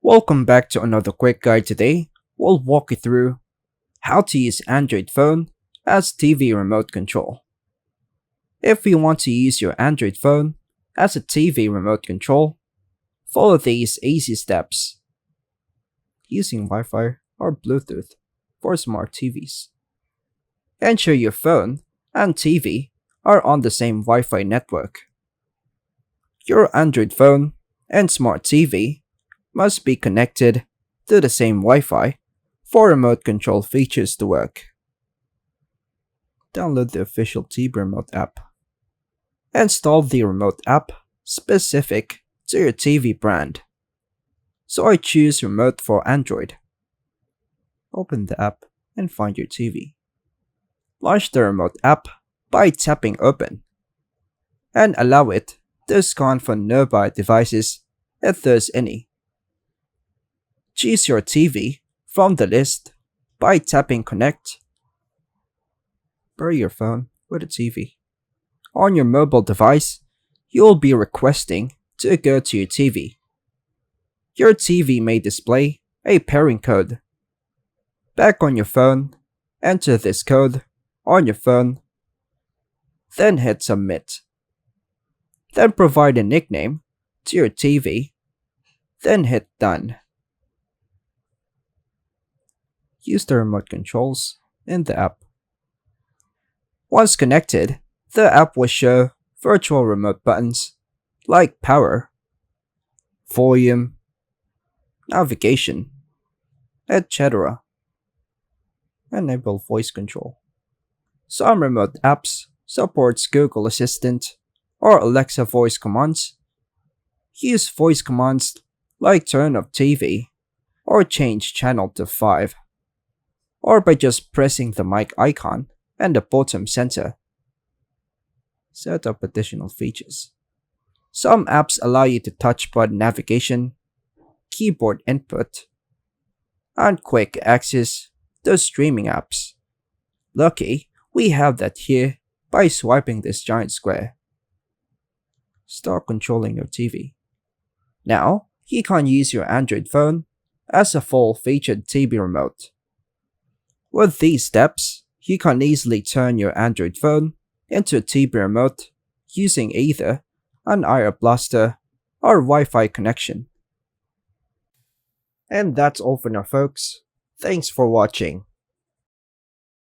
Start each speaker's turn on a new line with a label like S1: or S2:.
S1: Welcome back to another quick guide. Today, we'll walk you through how to use Android phone as TV remote control. If you want to use your Android phone as a TV remote control, follow these easy steps. Using Wi-Fi or Bluetooth for smart TVs. Ensure your phone and TV are on the same Wi-Fi network. Your Android phone and smart TV must be connected to the same Wi-Fi for remote control features to work. Download the official TV Remote app. Install the remote app specific to your TV brand. So I choose Remote for Android. Open the app and find your TV. Launch the remote app by tapping Open and allow it to scan for nearby devices if there's any. Choose your TV from the list by tapping Connect. Pair your phone with a TV. On your mobile device, you'll be requesting to go to your TV. Your TV may display a pairing code. Back on your phone, enter this code on your phone, then hit Submit. Then provide a nickname to your TV, then hit Done. Use the remote controls in the app. Once connected, the app will show virtual remote buttons like Power, Volume, Navigation, etc. Enable voice control. Some remote apps supports Google Assistant or Alexa voice commands. Use voice commands like turn off TV or change channel to 5. Or by just pressing the mic icon and the bottom center. Set up additional features. Some apps allow you to touch button navigation, keyboard input, and quick access to streaming apps. Lucky, we have that here by swiping this giant square. Start controlling your TV. Now, you can use your Android phone as a full-featured TV remote. With these steps, you can easily turn your Android phone into a TV remote using either an IR Blaster or Wi-Fi connection. And that's all for now, folks. Thanks for watching.